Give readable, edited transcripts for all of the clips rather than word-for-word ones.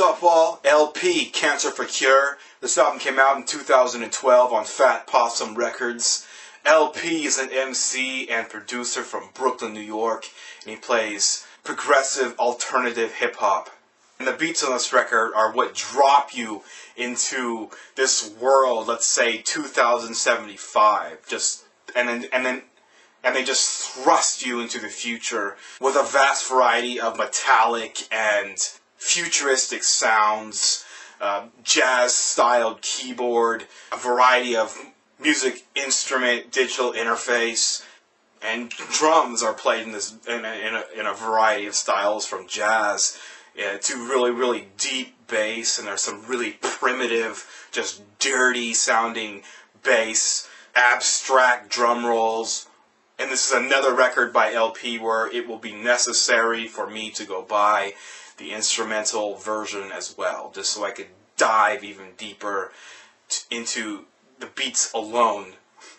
up, all? LP, Cancer for Cure. This album came out in 2012 on Fat Possum Records. LP is an MC and producer from Brooklyn, New York, and he plays progressive alternative hip-hop. And the beats on this record are what drop you into this world, let's say 2075, and they just thrust you into the future with a vast variety of metallic and futuristic sounds, jazz-styled keyboard, a variety of music instrument, digital interface, and drums are played in this in a variety of styles, from jazz to really deep bass, and there's some really primitive, just dirty sounding bass, abstract drum rolls. And this is another record by LP where it will be necessary for me to go buy the instrumental version as well, just so I could dive even deeper into the beats alone.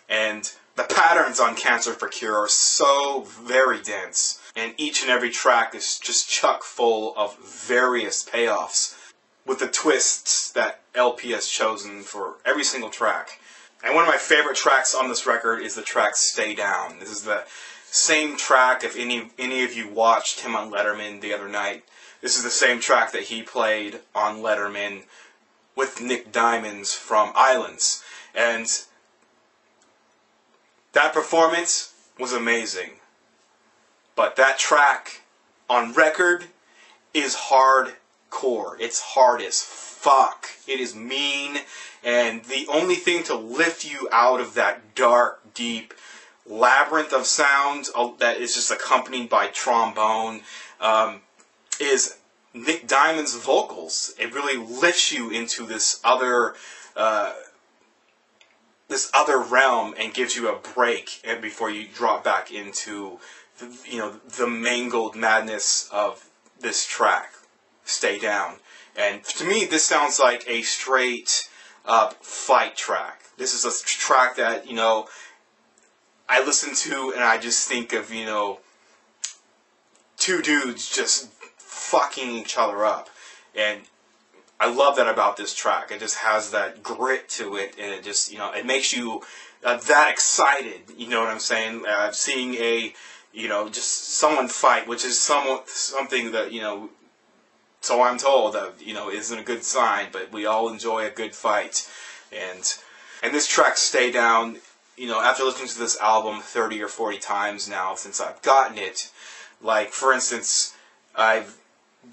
And the patterns on Cancer for Cure are so very dense, and each and every track is just chock full of various payoffs with the twists that LP has chosen for every single track. And one of my favorite tracks on this record is the track Stay Down. This is the same track, if any of you watched him on Letterman the other night, this is the same track that he played on Letterman with Nick Diamonds from Islands. And that performance was amazing. But that track on record is hardcore. It's hard as fuck. It is mean. And the only thing to lift you out of that dark, deep labyrinth of sound that is just accompanied by trombone is Nick Diamond's vocals. It really lifts you into this other realm and gives you a break before you drop back into the mangled madness of this track, Stay Down. And to me, this sounds like a straight up fight track. This is a track that, I listen to and I just think of, two dudes just fucking each other up. And I love that about this track. It just has that grit to it, and it just, it makes you that excited, you know what I'm saying? Seeing just someone fight, which is something that, so I'm told that, isn't a good sign, but we all enjoy a good fight. And this track, Stay Down, after listening to this album 30 or 40 times now since I've gotten it, like, for instance, I've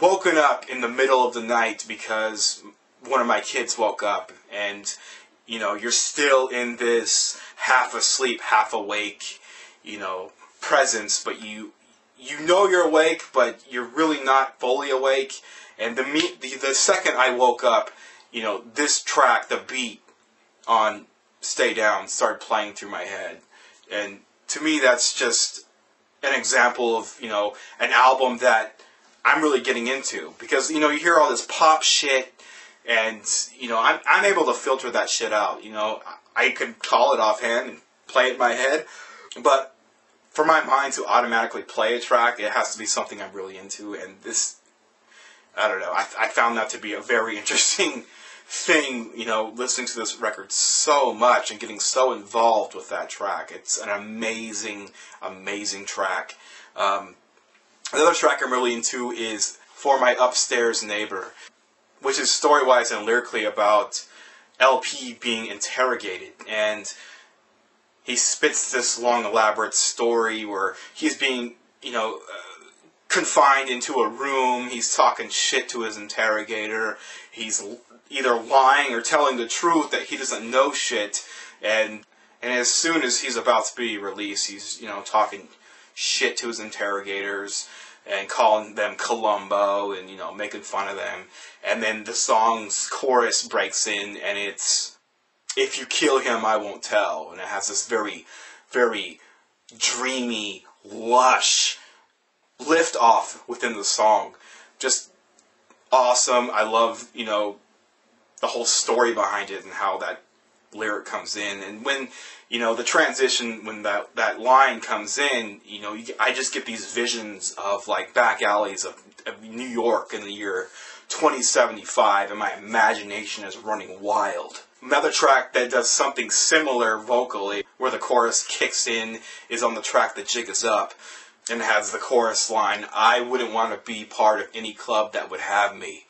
woken up in the middle of the night because one of my kids woke up, and, you're still in this half asleep, half awake, presence, but you know you're awake, but you're really not fully awake. And the second I woke up, this track, the beat on Stay Down, started playing through my head. And to me, that's just an example of, an album that I'm really getting into. Because, you hear all this pop shit, and, I'm able to filter that shit out. I could call it offhand and play it in my head, but for my mind to automatically play a track, it has to be something I'm really into, and this, I don't know, I found that to be a very interesting thing, listening to this record so much and getting so involved with that track. It's an amazing, amazing track. Another track I'm really into is For My Upstairs Neighbor, which is story-wise and lyrically about LP being interrogated, and he spits this long, elaborate story where he's being, confined into a room. He's talking shit to his interrogator. He's either lying or telling the truth that he doesn't know shit. And as soon as he's about to be released, he's, talking shit to his interrogators and calling them Columbo and, making fun of them. And then the song's chorus breaks in, and it's, if you kill him, I won't tell. And it has this very, very dreamy, lush lift off within the song. Just awesome. I love, the whole story behind it and how that lyric comes in. And when, the transition, when that line comes in, I just get these visions of, like, back alleys of New York in the year 2075 and my imagination is running wild. Another track that does something similar vocally, where the chorus kicks in, is on the track The Jig Is Up, and has the chorus line, "I wouldn't want to be part of any club that would have me."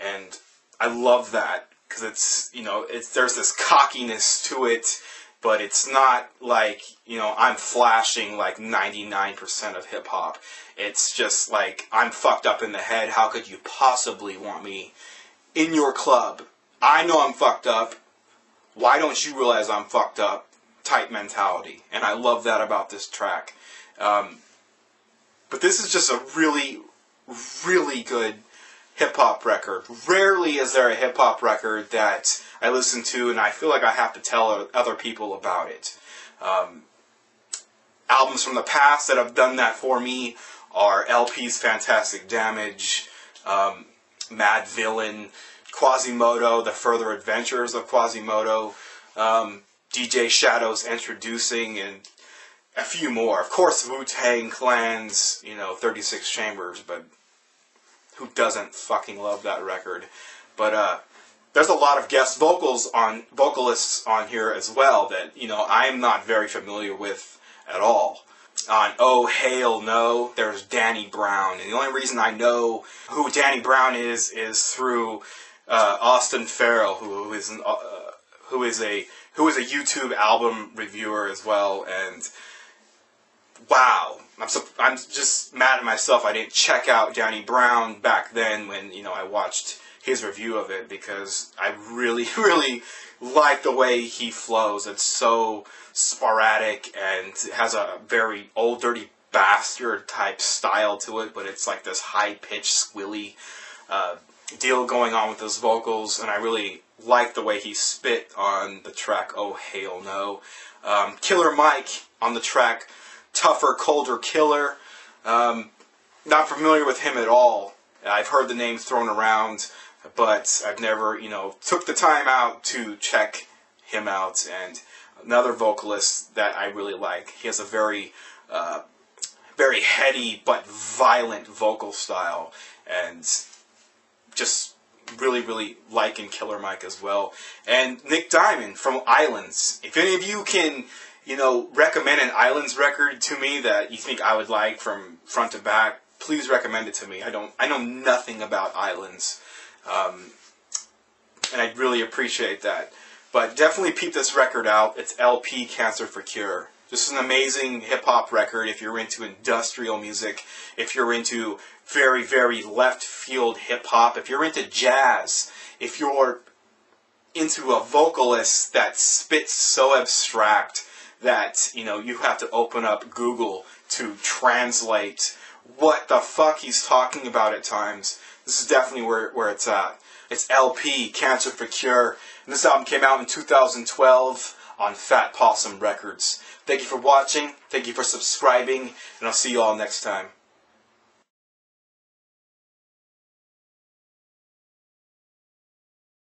And I love that, because it's, you know, there's this cockiness to it, but it's not like, you know, I'm flashing like 99% of hip-hop. It's just like, I'm fucked up in the head, how could you possibly want me in your club? I know I'm fucked up, why don't you realize I'm fucked up? Type mentality. And I love that about this track. But this is just a really, really good hip-hop record. Rarely is there a hip-hop record that I listen to and I feel like I have to tell other people about it. Albums from the past that have done that for me are LP's Fantastic Damage, Mad Villain, Quasimodo, The Further Adventures of Quasimodo, DJ Shadow's Introducing, and a few more. Of course, Wu-Tang Clan's, you know, 36 Chambers, but who doesn't fucking love that record? But there's a lot of guest vocalists on here as well that, you know, I'm not very familiar with at all. On Oh Hail No, there's Danny Brown, and the only reason I know who Danny Brown is through Austin Farrell, who is a YouTube album reviewer as well. And wow, I'm just mad at myself I didn't check out Danny Brown back then when, you know, I watched his review of it, because I really, really like the way he flows. It's so sporadic and has a very Old Dirty Bastard type style to it, but it's like this high-pitched, squilly deal going on with his vocals, and I really like the way he spit on the track Oh Hail No. Killer Mike on the track Tougher, Colder, Killer. Not familiar with him at all. I've heard the name thrown around, but I've never, you know, took the time out to check him out. And another vocalist that I really like. He has a very, very heady but violent vocal style, and just really, really liking Killer Mike as well. And Nick Diamond from Islands. If any of you can, you know, recommend an Islands record to me that you think I would like from front to back, please recommend it to me. I know nothing about Islands, and I'd really appreciate that. But definitely peep this record out. It's LP Cancer for Cure. This is an amazing hip-hop record if you're into industrial music, if you're into very, very left-field hip-hop, if you're into jazz, if you're into a vocalist that spits so abstract that, you know, you have to open up Google to translate what the fuck he's talking about at times. This is definitely where it's at. It's LP, Cancer for Cure, and this album came out in 2012 on Fat Possum Records. Thank you for watching, thank you for subscribing, and I'll see you all next time.